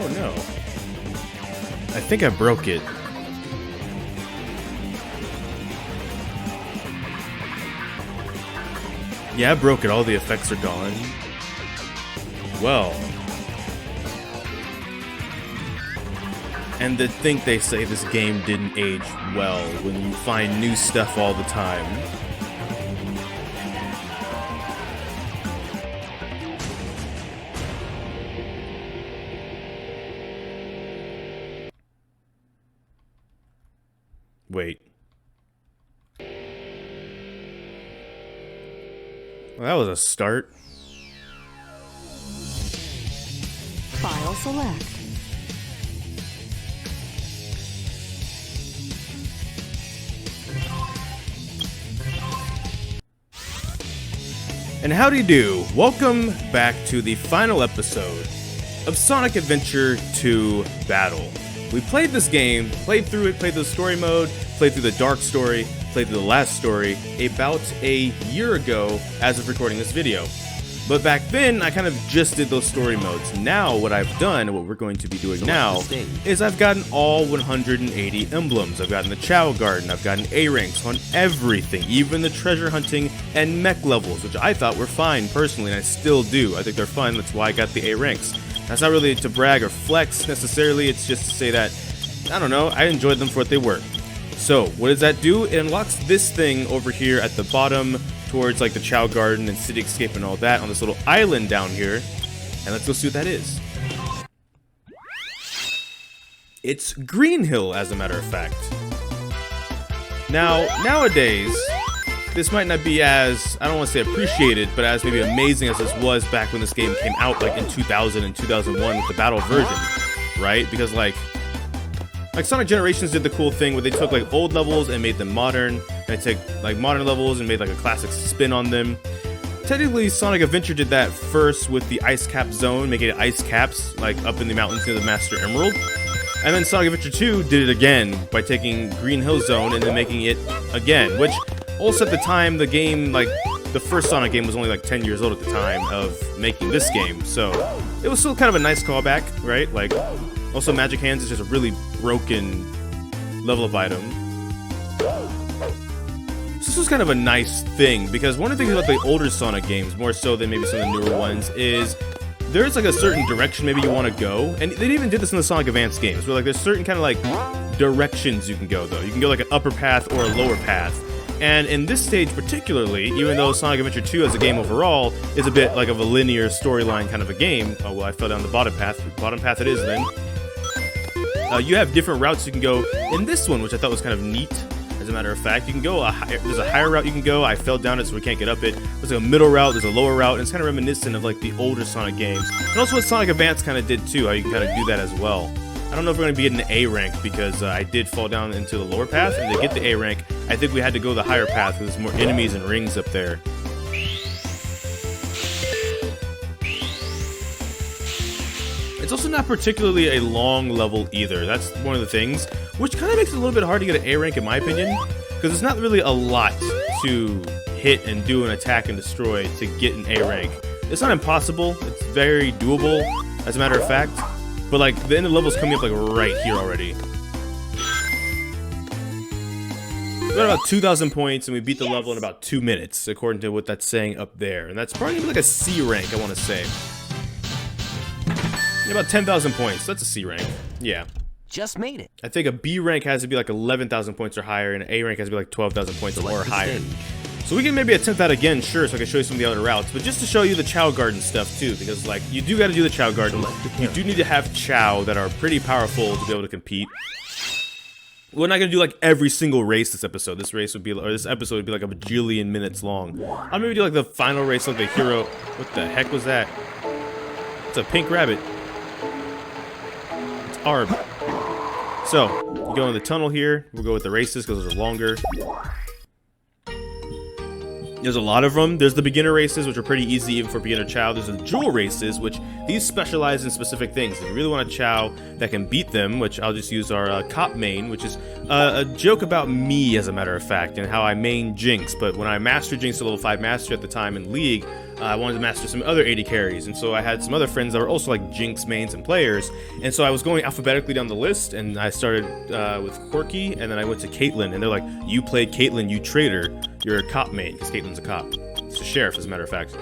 Oh no. I think I broke it. Yeah, I broke it. All the effects are gone. Well. And to think they say this game didn't age well when you find new stuff all the time. Wait. Well, that was a start. File select. And howdy do. Welcome back to the final episode of Sonic Adventure 2 Battle. We played this game, played through it, played the story mode, played through the dark story, played through the last story about a year ago as of recording this video. But back then, I kind of just did those story modes. Now, what I've done, and what we're going to be doing now, is I've gotten all 180 emblems. I've gotten the Chao Garden, I've gotten A-ranks on everything, even the treasure hunting and mech levels, which I thought were fine personally, and I still do. I think they're fun, that's why I got the A-ranks. That's not really to brag or flex necessarily, it's just to say that, I don't know, I enjoyed them for what they were. So, what does that do? It unlocks this thing over here at the bottom, towards like the Chao Garden and City Escape and all that, on this little island down here. And let's go see what that is. It's Green Hill, as a matter of fact. Now, nowadays, this might not be as, I don't want to say appreciated, but as maybe amazing as this was back when this game came out, like in 2000 and 2001 with the battle version, right? Because like Sonic Generations did the cool thing where they took like old levels and made them modern, and they took like modern levels and made like a classic spin on them. Technically, Sonic Adventure did that first with the Ice Cap Zone, making it ice caps like up in the mountains near the Master Emerald. And then Sonic Adventure 2 did it again by taking Green Hill Zone and then making it again, which also at the time, the game, like the first Sonic game was only like 10 years old at the time of making this game. So it was still kind of a nice callback, right? Like, also, Magic Hands is just a really broken level of item. So this was kind of a nice thing, because one of the things about the older Sonic games, more so than maybe some of the newer ones, is there's like a certain direction maybe you want to go, and they even did this in the Sonic Advance games, where like there's certain kind of like directions you can go though. You can go like an upper path or a lower path. And in this stage particularly, even though Sonic Adventure 2 as a game overall is a bit like of a linear storyline kind of a game, oh well, I fell down the bottom path. Bottom path it is then. You have different routes you can go in this one, which I thought was kind of neat. As a matter of fact, you can go there's a higher route you can go. I fell down it, so we can't get up it. There's a middle route, there's a lower route, and it's kind of reminiscent of like the older Sonic games. And also what Sonic Advance kind of did too, how you can kind of do that as well. I don't know if we're going to be getting the A rank because I did fall down into the lower path, and to get the A rank, I think we had to go the higher path because there's more enemies and rings up there. It's also not particularly a long level either. That's one of the things, which kind of makes it a little bit hard to get an A rank in my opinion, because it's not really a lot to hit and do an attack and destroy to get an A rank. It's not impossible, it's very doable, as a matter of fact, but like the end of the level is coming up like right here already. We got about 2,000 points and we beat the level in about 2 minutes, according to what that's saying up there. And that's probably gonna be like a C rank, I want to say. About 10,000 points. That's a C rank. Yeah. Just made it. I think a B rank has to be like 11,000 points or higher, and an A rank has to be like 12,000 points or higher. So we can maybe attempt that again, sure, so I can show you some of the other routes. But just to show you the Chao Garden stuff too, because like you do got to do the Chao Garden. You do need to have Chao that are pretty powerful to be able to compete. We're not gonna do like every single race this episode. This episode would be like a bajillion minutes long. I'll maybe do like the final race, like the hero. What the heck was that? It's a pink rabbit. Arb. So, you go in the tunnel here. We'll go with the races because those are longer. There's a lot of them. There's the beginner races, which are pretty easy even for beginner Chao. There's the jewel races, which these specialize in specific things. If you really want a Chao that can beat them, which I'll just use our cop main, which is a joke about me, as a matter of fact, and how I main Jinx. But when I mastered Jinx to level 5 master at the time in League, I wanted to master some other AD carries, and so I had some other friends that were also like Jinx mains and players, and so I was going alphabetically down the list, and I started with Corki, and then I went to Caitlyn, and they're like, you played Caitlyn, you traitor, you're a cop main, because Caitlyn's a cop. It's a sheriff, as a matter of fact.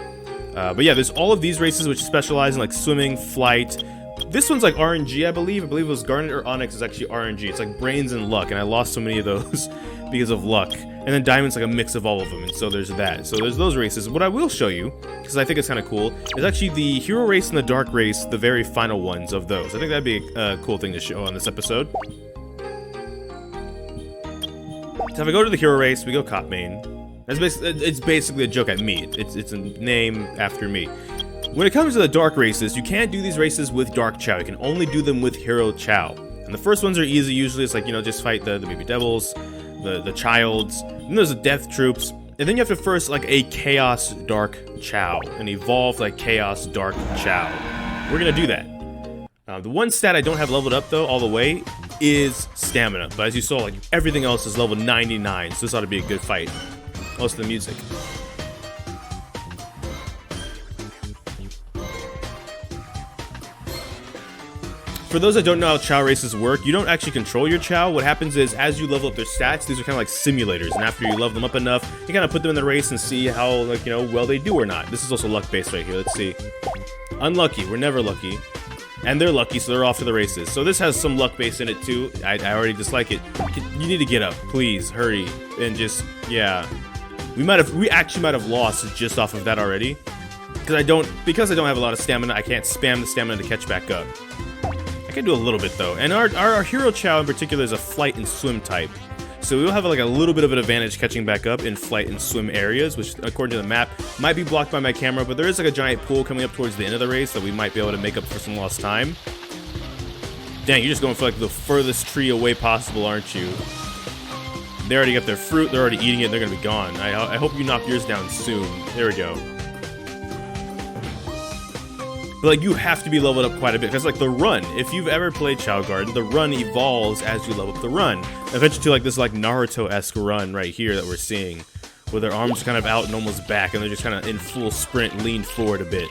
But yeah, there's all of these races which specialize in like swimming, flight. This one's like RNG, I believe it was Garnet or Onyx is actually RNG. It's like brains and luck, and I lost so many of those because of luck. And then Diamond's like a mix of all of them, and so there's that. So there's those races. What I will show you, because I think it's kind of cool, is actually the Hero Race and the Dark Race, the very final ones of those. I think that'd be a cool thing to show on this episode. So if I go to the Hero Race, we go Cop Main. It's basically a joke at me. It's a name after me. When it comes to the Dark Races, you can't do these races with Dark Chao. You can only do them with Hero Chao. And the first ones are easy. Usually it's like, you know, just fight the baby devils, the childs, and there's the death troops, and then you have to first like a Chaos Dark Chao, an evolved like Chaos Dark Chao. We're gonna do that. The one stat I don't have leveled up though all the way is stamina, but as you saw, like everything else is level 99, so this ought to be a good fight. Also the music. For those that don't know how Chao races work, you don't actually control your Chao. What happens is, as you level up their stats, these are kind of like simulators, and after you level them up enough, you kind of put them in the race and see how, like, you know, well they do or not. This is also luck-based right here. Let's see. Unlucky. We're never lucky. And they're lucky, so they're off to the races. So this has some luck-based in it, too. I already dislike it. You need to get up. Please, hurry. And just, yeah. We actually might have lost just off of that already. Because I don't have a lot of stamina, I can't spam the stamina to catch back up. I can do a little bit though, and our Hero Chao in particular is a flight and swim type, so we'll have like a little bit of an advantage catching back up in flight and swim areas, which according to the map might be blocked by my camera, but there is like a giant pool coming up towards the end of the race that we might be able to make up for some lost time. Dang, you're just going for like the furthest tree away possible, aren't you? They already got their fruit, they're already eating it, and they're gonna be gone. I hope you knock yours down soon. There we go. But like, you have to be leveled up quite a bit, because like the run, if you've ever played Chao Garden, the run evolves as you level up the run. Eventually to like this like Naruto-esque run right here that we're seeing, where their arms kind of out and almost back, and they're just kind of in full sprint, lean forward a bit.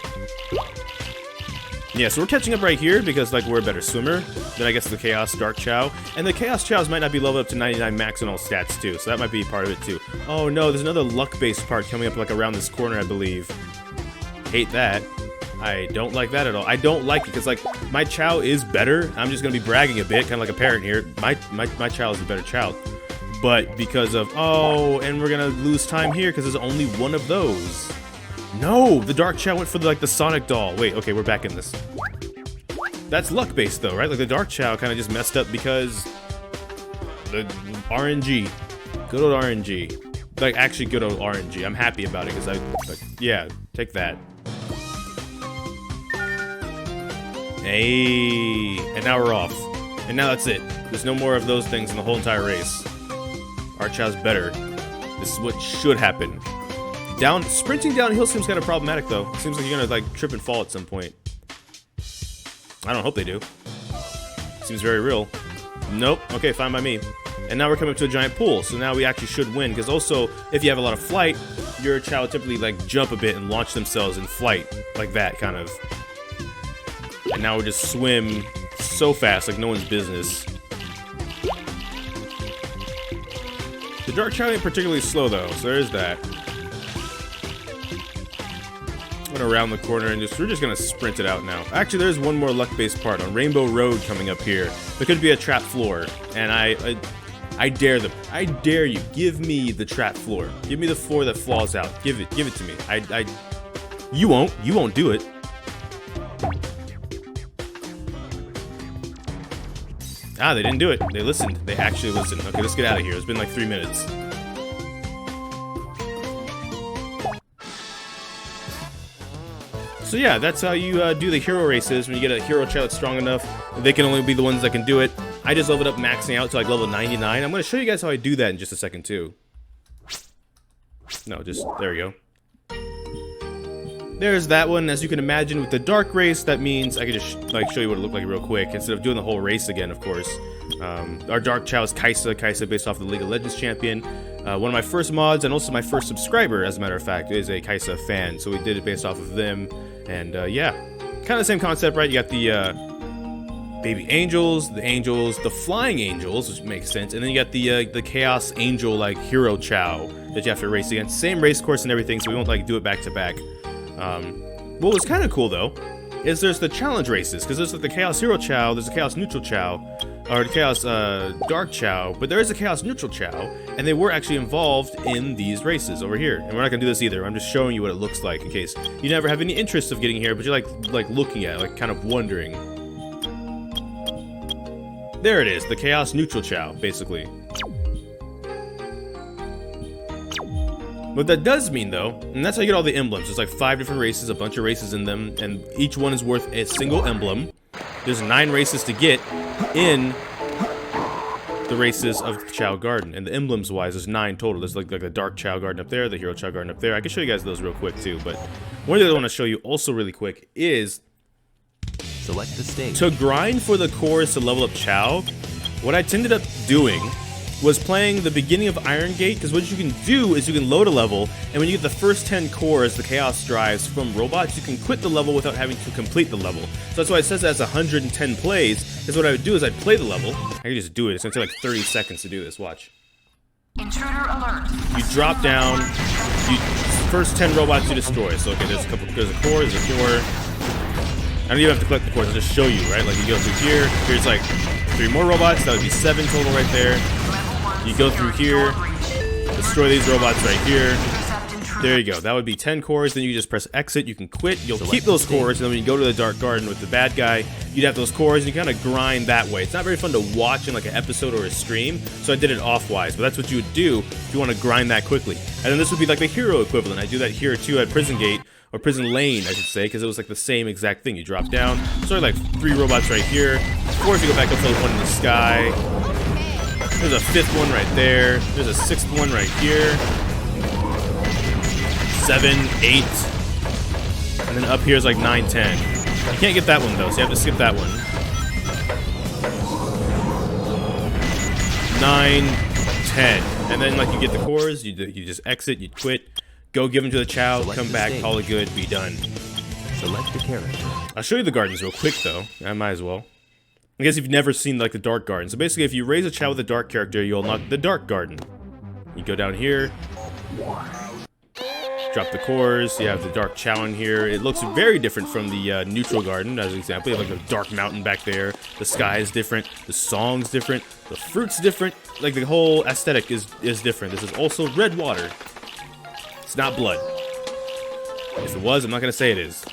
Yeah, so we're catching up right here because like we're a better swimmer than I guess the Chaos Dark Chao. And the Chaos Chaos might not be leveled up to 99 max on all stats too, so that might be part of it too. Oh no, there's another luck-based part coming up like around this corner, I believe. Hate that. I don't like that at all. I don't like it because like my Chao is better. I'm just gonna be bragging a bit, kind of like a parent here. My Chao is a better Chao, but because of and we're gonna lose time here because there's only one of those. No, the Dark Chao went for the Sonic doll. Wait, okay, we're back in this. That's luck based though, right? Like the Dark Chao kind of just messed up because the RNG, good old RNG, like actually good old RNG. I'm happy about it because yeah, take that. Hey, and now we're off. And now that's it. There's no more of those things in the whole entire race. Our Chao's better. This is what should happen. Sprinting downhill seems kind of problematic though. Seems like you're gonna like trip and fall at some point. I don't hope they do. Seems very real. Nope. Okay, fine by me. And now we're coming to a giant pool, so now we actually should win, because also, if you have a lot of flight, your Chao typically like jump a bit and launch themselves in flight. Like that, kind of. And now we just swim so fast, like no one's business. The Dark Chao ain't particularly slow though, so there's that. Went around the corner and we're just gonna sprint it out now. Actually, there's one more luck-based part on Rainbow Road coming up here. There could be a trap floor, and I dare them. I dare you. Give me the trap floor. Give me the floor that falls out. Give it to me. You won't do it. Ah, they didn't do it. They listened. They actually listened. Okay, let's get out of here. It's been like 3 minutes. So yeah, that's how you do the hero races. When you get a hero Chao that's strong enough, they can only be the ones that can do it. I just leveled up maxing out to like level 99. I'm going to show you guys how I do that in just a second too. No, just, there we go. There's that one. As you can imagine, with the dark race, that means I can just like show you what it looked like real quick instead of doing the whole race again, of course. Our dark Chao is Kaisa based off the League of Legends champion. One of my first mods and also my first subscriber, as a matter of fact, is a Kaisa fan, so we did it based off of them. And yeah, kind of the same concept, right? You got the baby angels, the flying angels, which makes sense, and then you got the chaos angel like hero Chao that you have to race against. Same race course and everything, so we won't like do it back to back. What was kind of cool though is there's the challenge races, because there's like the chaos hero Chao, there's a chaos neutral Chao, or the chaos dark Chao, but there is a chaos neutral Chao, and they were actually involved in these races over here. And we're not gonna do this either. I'm just showing you what it looks like in case you never have any interest of getting here, but you're like looking at it, like kind of wondering. There it is, the chaos neutral Chao, basically. What that does mean, though, and that's how you get all the emblems. There's like 5 different races, a bunch of races in them, and each one is worth a single emblem. There's 9 races to get in the races of Chao Garden, and the emblems-wise, there's 9 total. There's like the dark Chao Garden up there, the hero Chao Garden up there. I can show you guys those real quick, too, but one thing I want to show you also really quick is select the stage. To grind for the cores to level up Chao, what I ended up doing was playing the beginning of Iron Gate, because what you can do is you can load a level, and when you get the first 10 cores, the chaos drives from robots, you can quit the level without having to complete the level. So that's why it says it has 110 plays, because what I would do is I'd play the level. I can just do it. It's going to take like 30 seconds to do this. Watch. Intruder alert. You drop down, first 10 robots you destroy. So okay, there's a core, there's a core. I don't even have to collect the cores, I'll just show you, right? Like you go through here, here's like 3 more robots, that would be 7 total right there. You go through here, destroy these robots right here. There you go. That would be 10 cores. Then you just press exit. You can quit. You'll keep those cores. And then when you go to the Dark Garden with the bad guy, you'd have those cores. And you kind of grind that way. It's not very fun to watch in like an episode or a stream. So I did it off-wise. But that's what you would do if you want to grind that quickly. And then this would be like the hero equivalent. I do that here too at Prison Gate. Or Prison Lane, I should say, because it was like the same exact thing. You drop down. Sorry, like 3 robots right here. Of course, you go back up to the one in the sky. There's a 5th one right there. There's a 6th one right here. 7, 8. And then up here is like 9, 10. You can't get that one though, so you have to skip that one. 9, 10. And then like you get the cores, you just exit, you quit, go give them to the Chao, come back, call it good, be done. Select the character. I'll show you the gardens real quick though. I might as well. I guess you've never seen like the Dark Garden. So basically if you raise a Chao with a dark character, you'll unlock the Dark Garden. You go down here, drop the cores, you have the Dark Chao in here. It looks very different from the Neutral Garden, as an example. You have like a dark mountain back there, the sky is different, the song's different, the fruit's different, like the whole aesthetic is different. This is also red water. It's not blood. If it was, I'm not gonna say it is.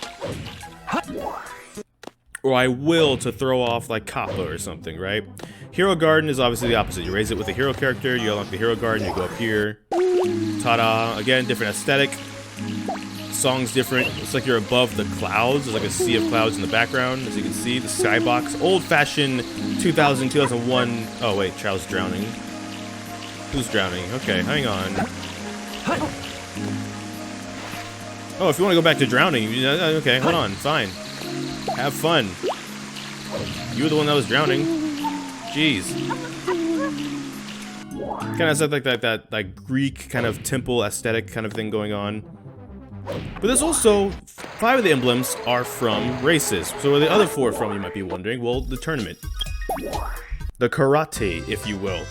Or I will to throw off like Kappa or something, right? Hero Garden is obviously the opposite. You raise it with a hero character, you unlock the Hero Garden, you go up here. Ta-da! Again, different aesthetic. Song's different. It's like you're above the clouds. There's like a sea of clouds in the background, as you can see. The skybox. Old-fashioned 2000, 2001... Oh, wait. Chao's drowning. Who's drowning? Okay, hang on. Oh, if you want to go back to drowning, okay, hold on. Fine. Have fun. You were the one that was drowning. Jeez. Kind of stuff like that like Greek kind of temple aesthetic kind of thing going on. But there's also 5 of the emblems are from races. So where are the other 4 from, you might be wondering? Well, the tournament. The karate, if you will.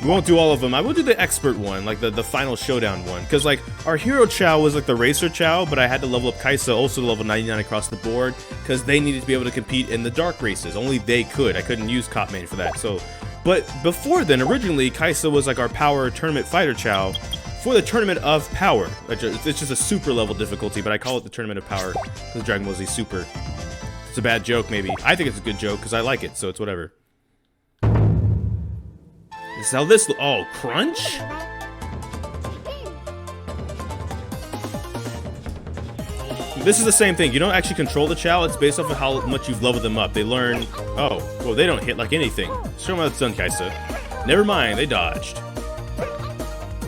We won't do all of them. I will do the expert one, like the final showdown one. Because, like, our hero Chao was like the racer Chao, but I had to level up Kaisa also to level 99 across the board, because they needed to be able to compete in the dark races. Only they could. I couldn't use Copman for that. So, but before then, originally, Kaisa was like our power tournament fighter Chao for the Tournament of Power. It's just a super level difficulty, but I call it the Tournament of Power because Dragon Ball Z Super. It's a bad joke, maybe. I think it's a good joke because I like it, so it's whatever. This is how this oh, crunch? This is the same thing. You don't actually control the Chao. It's based off of how much you've leveled them up. They learn, oh, well, they don't hit like anything. Show them how it's done, Kaisa. Never mind, they dodged.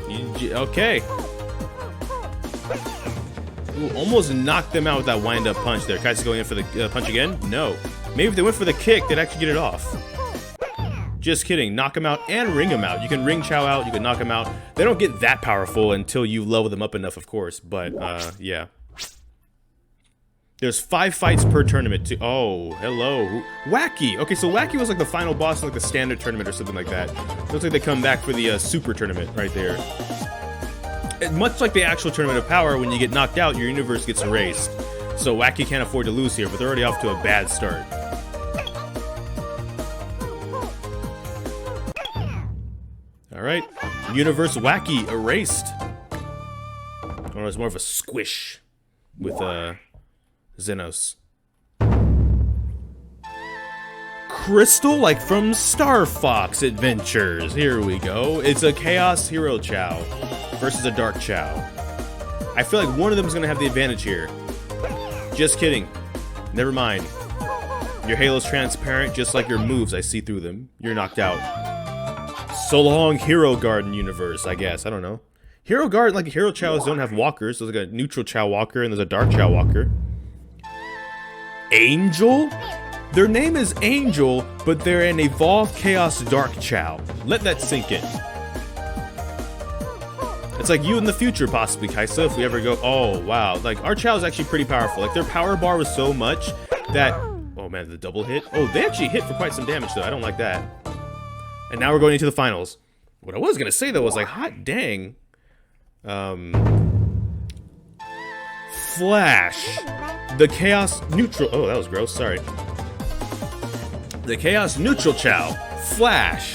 You Okay. Ooh, almost knocked them out with that wind-up punch there. Kai's going in for the punch again? No. Maybe if they went for the kick, they'd actually get it off. Just kidding. Knock him out and ring him out. You can ring Chao out, you can knock him out. They don't get that powerful until you level them up enough, of course. But, yeah. There's 5 fights per tournament, too. Oh, hello. Wacky. Okay, so Wacky was like the final boss of like the standard tournament or something like that. Looks like they come back for the super tournament right there. And much like the actual Tournament of Power, when you get knocked out, your universe gets erased. So Wacky can't afford to lose here, but they're already off to a bad start. Alright, Universe Wacky erased. Or it's more of a squish with Xenos. Crystal, like from Star Fox Adventures. Here we go. It's a Chaos Hero Chao versus a Dark Chao. I feel like one of them is going to have the advantage here. Just kidding. Never mind. Your halo's transparent, just like your moves. I see through them. You're knocked out. So long, Hero Garden universe, I guess. I don't know. Hero Garden, like Hero Chaos don't have walkers. There's like a neutral Chao walker and there's a Dark Chao walker. Angel? Their name is Angel, but they're an evolved Chaos Dark Chao. Let that sink in. It's like you in the future, possibly, Kaisa, if we ever go... Oh, wow. Like, our Chao is actually pretty powerful. Like, their power bar was so much that... Oh, man, the double hit. Oh, they actually hit for quite some damage, though. I don't like that. And now we're going into the finals. What I was going to say, though, was like, hot dang. Flash. The Chaos Neutral... Oh, that was gross. Sorry. The Chaos Neutral Chao. Flash.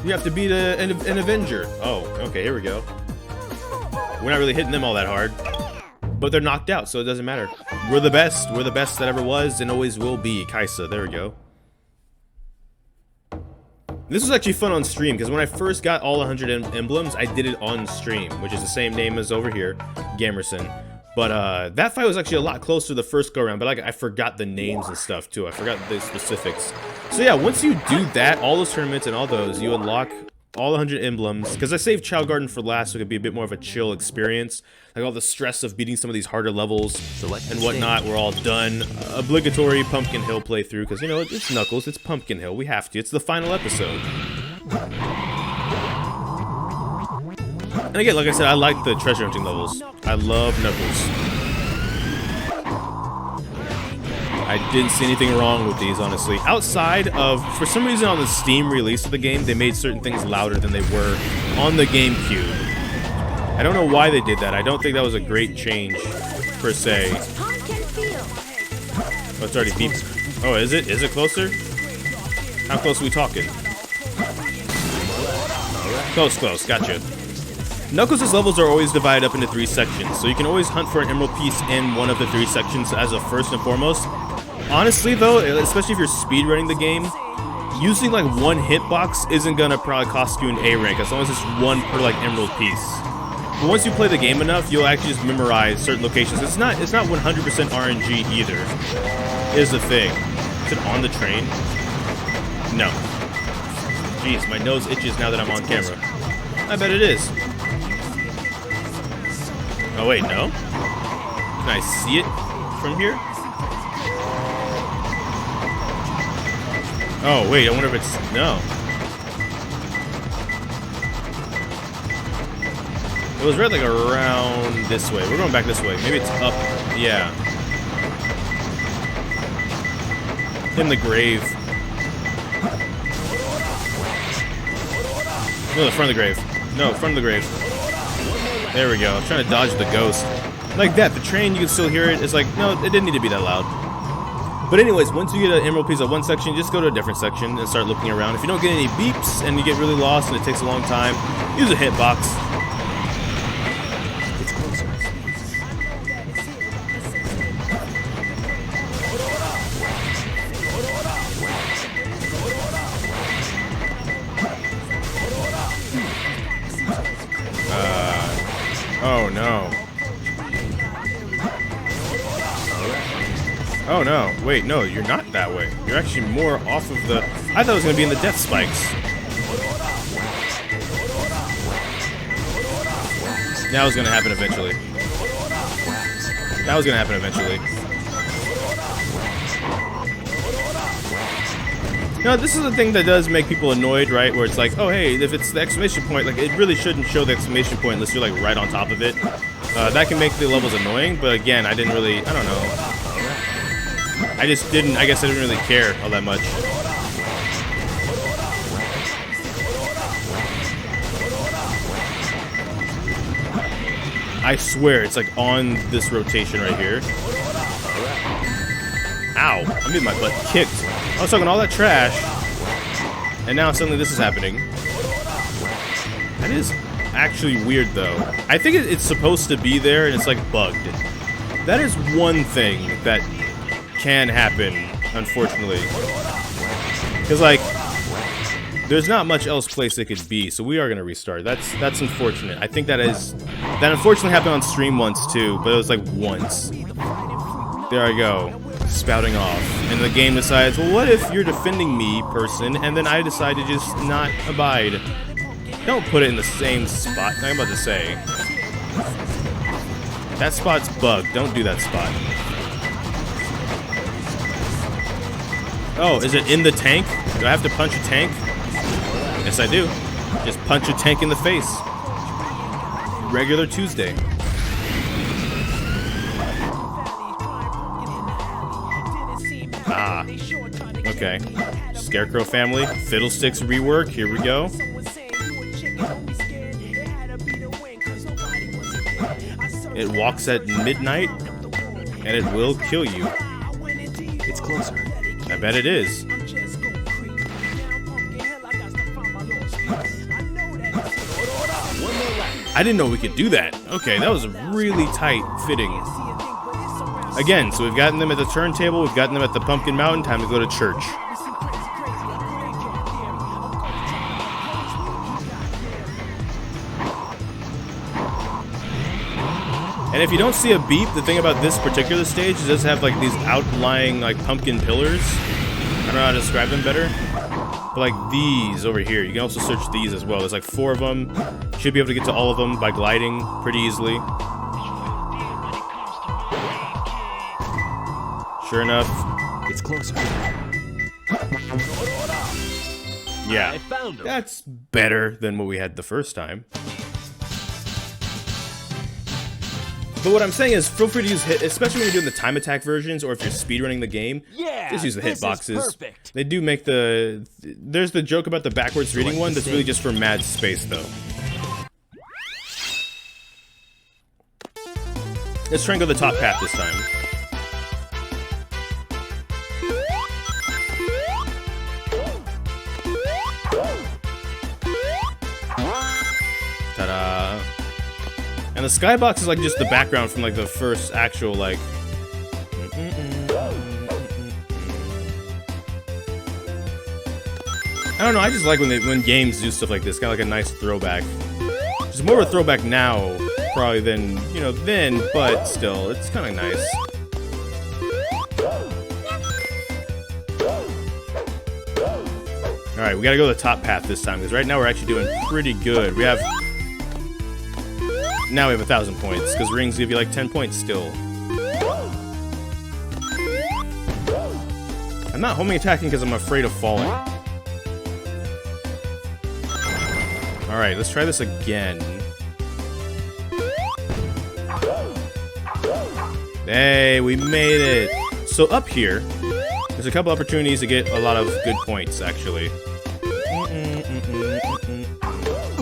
You have to beat an Avenger. Oh, okay, here we go. We're not really hitting them all that hard. But they're knocked out, so it doesn't matter. We're the best. We're the best that ever was and always will be. Kaisa, there we go. This was actually fun on stream, because when I first got all 100 emblems, I did it on stream, which is the same name as over here, Gamrison. But that fight was actually a lot closer to the first go-around, but like I forgot the names and stuff, too. I forgot the specifics. So yeah, once you do that, all those tournaments and all those, you unlock all 100 emblems. Because I saved Chao Garden for last, so it could be a bit more of a chill experience. Like all the stress of beating some of these harder levels and whatnot, we're all done. Obligatory Pumpkin Hill playthrough, because, you know, it's Knuckles, it's Pumpkin Hill, we have to. It's the final episode. And again, like I said, I like the treasure hunting levels. I love Knuckles. I didn't see anything wrong with these, honestly. Outside of, for some reason on the Steam release of the game, they made certain things louder than they were on the GameCube. I don't know why they did that. I don't think that was a great change, per se. Oh, it's already beeped. Oh, is it? Is it closer? How close are we talking? Close, close. Gotcha. Knuckles' levels are always divided up into 3 sections, so you can always hunt for an emerald piece in one of the 3 sections as a first and foremost. Honestly, though, especially if you're speedrunning the game, using like 1 hitbox isn't gonna probably cost you an A rank, as long as it's 1 per like emerald piece. But once you play the game enough, you'll actually just memorize certain locations. It's not 100% RNG either, is the thing. Is it on the train? No. Jeez, my nose itches now that I'm on camera. I bet it is. Oh wait, no? Can I see it from here? Oh wait, I wonder if it's... No. It was red like around this way. We're going back this way. Maybe it's up. Yeah. In the grave. No, the front of the grave. No, front of the grave. There we go. I was trying to dodge the ghost. Like that, the train, you can still hear it. It's like, no, it didn't need to be that loud. But anyways, once you get an emerald piece of 1 section, just go to a different section and start looking around. If you don't get any beeps and you get really lost and it takes a long time, use a hitbox. It's closer. Oh no. Oh no. Wait, no, you're not that way. You're actually more off of the... I thought it was going to be in the death spikes. That was gonna happen eventually. That was gonna happen eventually. No, this is the thing that does make people annoyed, right? Where it's like, oh hey, if it's the exclamation point, like it really shouldn't show the exclamation point unless you're like right on top of it. That can make the levels annoying, but again, I don't know. I guess I didn't really care all that much. I swear, it's like on this rotation right here. Ow, I'm getting my butt kicked. I was talking all that trash, and now suddenly this is happening. That is actually weird, though. I think it's supposed to be there, and it's like bugged. That is one thing that can happen, unfortunately. Because like, there's not much else place it could be, so we are gonna restart. That's unfortunate. I think that unfortunately happened on stream once too, but it was like once. There I go, spouting off, and the game decides, well, what if you're defending me, person, and then I decide to just not abide? Don't put it in the same spot. I'm about to say that spot's bugged. Don't do that spot. Oh, is it in the tank? Do I have to punch a tank? Yes, I do. Just punch a tank in the face. Regular Tuesday. Ah. Okay. Scarecrow family. Fiddlesticks rework. Here we go. It walks at midnight, and it will kill you. It's closer. I bet it is. I didn't know we could do that. Okay, that was really tight fitting. Again, so we've gotten them at the turntable, we've gotten them at the Pumpkin Mountain, time to go to church. And if you don't see a beep, the thing about this particular stage is it does have like these outlying like pumpkin pillars. I don't know how to describe them better. But like these over here, you can also search these as well. There's like 4 of them. You should be able to get to all of them by gliding pretty easily. Sure enough, It's closer. yeah, I found 'em. that's better than what we had the first time. But what I'm saying is, feel free to use hit, especially when you're doing the time attack versions, or if you're speedrunning the game. Yeah, just use the this is hitboxes. perfect. They do make there's the joke about the backwards reading one. That's really just for mad space, though. Let's try and go the top path this time. Ta-da! And the skybox is like just the background from like the first actual like. I don't know. I just like when games do stuff like this. Kind of like a nice throwback. It's more of a throwback now, probably than then, but still, it's kind of nice. All right, we gotta go the top path this time because right now we're actually doing pretty good. Now we have 1,000 points, because rings give you like 10 points still. I'm not homing attacking because I'm afraid of falling. Alright, let's try this again. Hey, we made it! So up here, there's a couple opportunities to get a lot of good points, actually.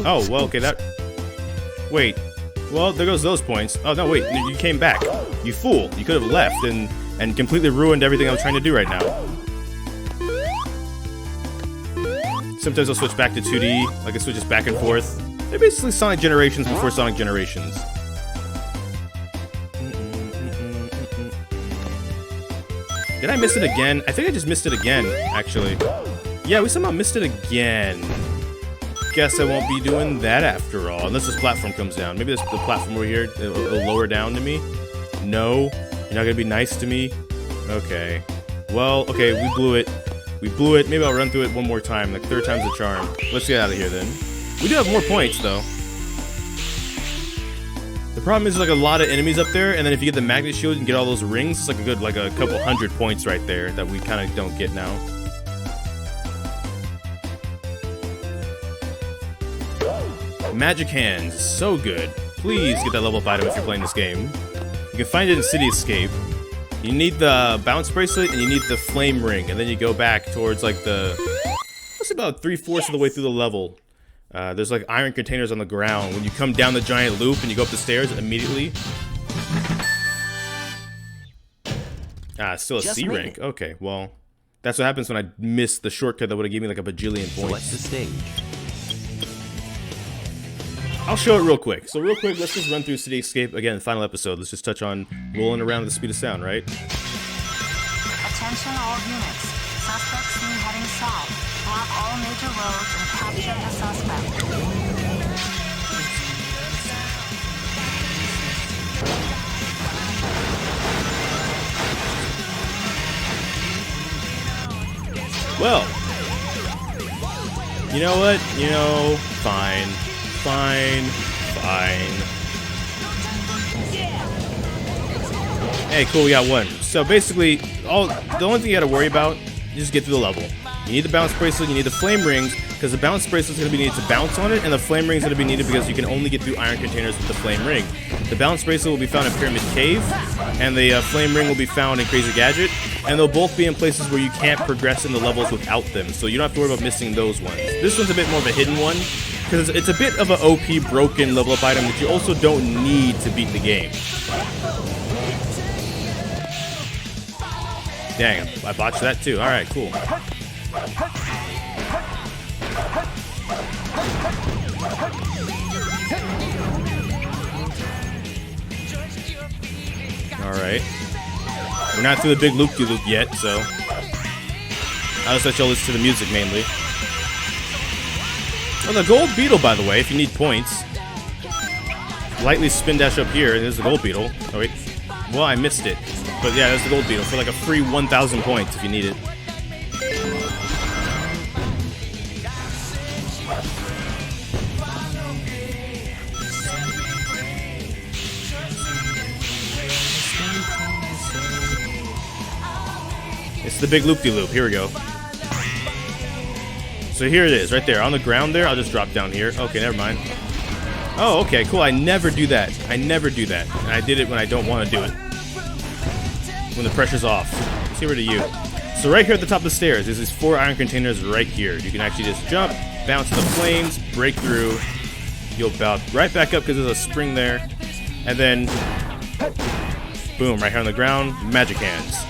Oh, well, okay, wait. Well, there goes those points. Oh, no, wait, you came back. You fool. You could have left and completely ruined everything I was trying to do right now. Sometimes I'll switch back to 2D, like it switches back and forth. They're basically Sonic Generations before Sonic Generations. Did I miss it again? I think I just missed it again, actually. Yeah, we somehow missed it again. Guess I won't be doing that after all, unless this platform comes down. Maybe the platform over here it'll lower down to me. No, you're not gonna be nice to me. Okay. Well, okay, we blew it. We blew it. Maybe I'll run through it one more time, like 3rd time's the charm. Let's get out of here then. We do have more points though. problem is like a lot of enemies up there, and then if you get the magnet shield and get all those rings, it's like a good like a couple hundred points right there that we kind of don't get now. Magic hands, so good. Please get that level up item if you're playing this game. You can find it in City Escape. You need the bounce bracelet and you need the flame ring, and then you go back towards like it's about 3/4 of the way through the level. There's like iron containers on the ground. When you come down the giant loop and you go up the stairs immediately. It's still a C rank. Okay, well, that's what happens when I miss the shortcut that would have given me like a bajillion points. Select the stage. I'll show it real quick. So real quick, let's just run through City Escape again. Final episode. Let's just touch on rolling around at the speed of sound, right? Attention all units. Suspect seen heading south. Block all major roads and capture the suspect. Well, you know what? You know, fine. Hey, cool, we got one. So basically, the only thing you gotta worry about is just get through the level. You need the bounce bracelet, you need the flame rings, because the bounce bracelet's gonna be needed to bounce on it, and the flame ring's gonna be needed because you can only get through iron containers with the flame ring. The bounce bracelet will be found in Pyramid Cave, and the flame ring will be found in Crazy Gadget, and they'll both be in places where you can't progress in the levels without them, so you don't have to worry about missing those ones. This one's a bit more of a hidden one, because it's a bit of an OP broken level up item that you also don't need to beat the game. Dang, I botched that too. Alright, cool. Alright. We're not through the big loop-de-loop yet, so I'll just let y'all listen to the music mainly. Oh, the gold beetle, by the way, if you need points. Lightly spin dash up here, there's the gold beetle. Oh, wait. Well, I missed it. But yeah, there's the gold beetle for like a free 1,000 points if you need it. It's the big loop-de-loop. Here we go. So here it is, right there. On the ground there, I'll just drop down here. Okay, never mind. Oh, okay, cool. I never do that. I never do that. And I did it when I don't want to do it. When the pressure's off. Let's get rid of you. So right here at the top of the stairs, there's these 4 iron containers right here. You can actually just jump, bounce the flames, break through. You'll bounce right back up because there's a spring there. And then, boom, right here on the ground, magic hands.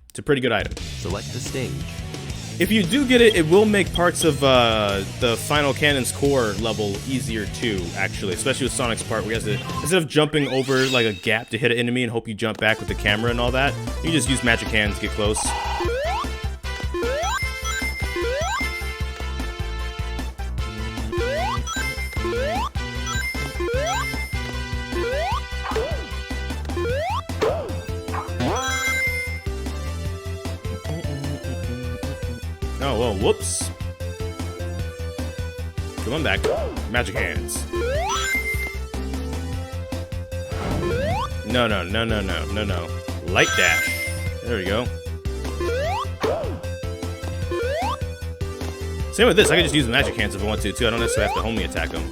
It's a pretty good item. Select the stage. If you do get it, it will make parts of the Final Cannon's core level easier too, actually. Especially with Sonic's part, where he has to, instead of jumping over like a gap to hit an enemy and hope you jump back with the camera and all that, you just use magic hands to get close. Oh, well, whoops. Come on back. Magic hands. No. Light dash. There we go. Same with this. I can just use magic hands if I want to, too. I don't necessarily have to homie attack them.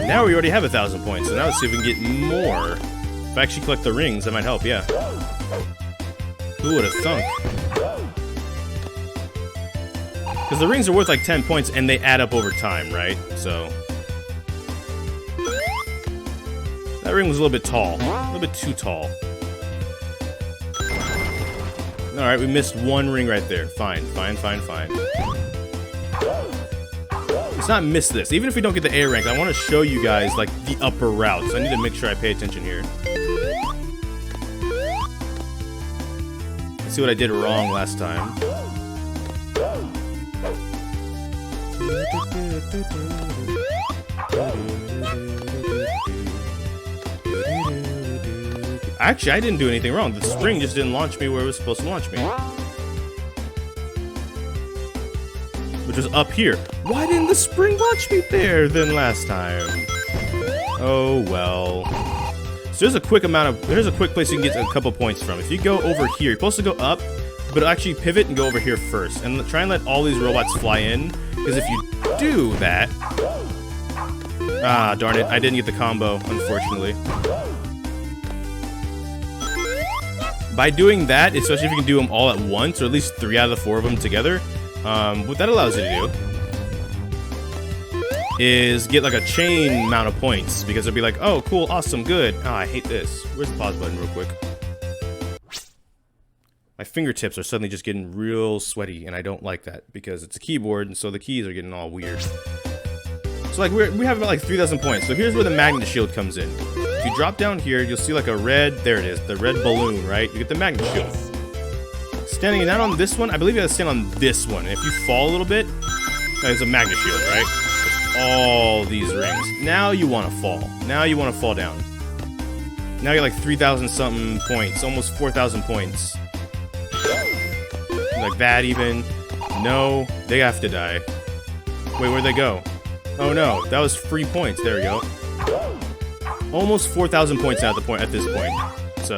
Now we already have 1,000 points, so now let's see if we can get more. If I actually collect the rings, that might help, yeah. Who would have thunk? Because the rings are worth like 10 points and they add up over time, right? So that ring was a little bit tall. A little bit too tall. Alright, we missed one ring right there. Fine. Let's not miss this. Even if we don't get the A rank, I want to show you guys like the upper routes. I need to make sure I pay attention here. See what I did wrong last time. Actually, I didn't do anything wrong. The spring just didn't launch me where it was supposed to launch me. which was up here. Why didn't the spring launch me there then last time? Oh well. So there's a quick place you can get a couple points from. If you go over here, you're supposed to go up, but actually pivot and go over here first. And try and let all these robots fly in, because if you do that... Ah, darn it, I didn't get the combo, unfortunately. By doing that, especially if you can do them all at once, or at least 3 out of the 4 of them together, what that allows you to do is get like a chain amount of points, because it'll be like, oh, cool, awesome, good. Ah, I hate this. Where's the pause button real quick? My fingertips are suddenly just getting real sweaty, and I don't like that, because it's a keyboard, and so the keys are getting all weird. So like, we have about like 3,000 points, so here's where the magnet shield comes in. If you drop down here, you'll see like a red, there it is, the red balloon, right? You get the magnet shield. Standing not on this one, I believe you gotta stand on this one, and if you fall a little bit, there's a magnet shield, right? All these rings. Now you want to fall. Now you want to fall down. Now you're like 3,000 something points, almost 4,000 points. Like that even. No, they have to die. Wait, where'd they go? Oh no, that was free points. There we go. Almost 4,000 points at this point. So,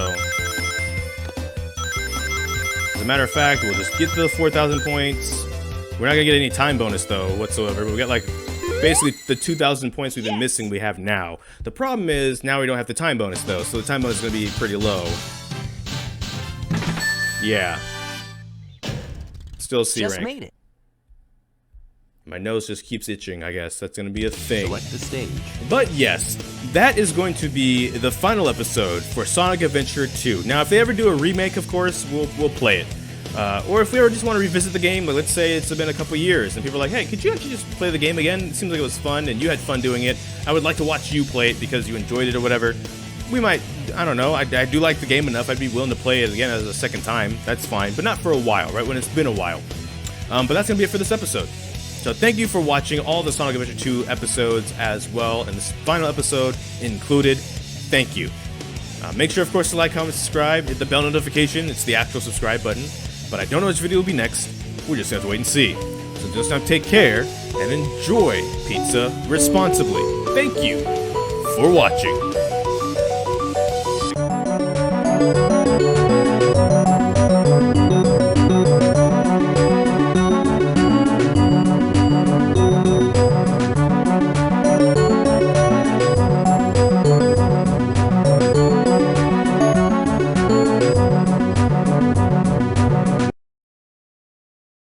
as a matter of fact, we'll just get to the 4,000 points. We're not gonna get any time bonus though whatsoever. We got like basically the 2,000 points we've been missing we have now. The problem is now we don't have the time bonus though, so the time bonus is going to be pretty low. Yeah. Still C rank. Just made it. My nose just keeps itching, I guess. That's going to be a thing. Select the stage. But yes, that is going to be the final episode for Sonic Adventure 2. Now, if they ever do a remake, of course, we'll play it. Or if we ever just want to revisit the game, like let's say it's been a couple years and people are like, hey, could you actually just play the game again? It seems like it was fun and you had fun doing it. I would like to watch you play it because you enjoyed it or whatever. We might, I don't know, I do like the game enough, I'd be willing to play it again as a second time. That's fine, but not for a while, right? When it's been a while. But that's going to be it for this episode. So thank you for watching all the Sonic Adventure 2 episodes as well, and this final episode included. Thank you. Make sure, of course, to like, comment, subscribe, hit the bell notification. It's the actual subscribe button. But I don't know which video will be next. We're just going to have to wait and see. So just now, take care and enjoy pizza responsibly. Thank you for watching.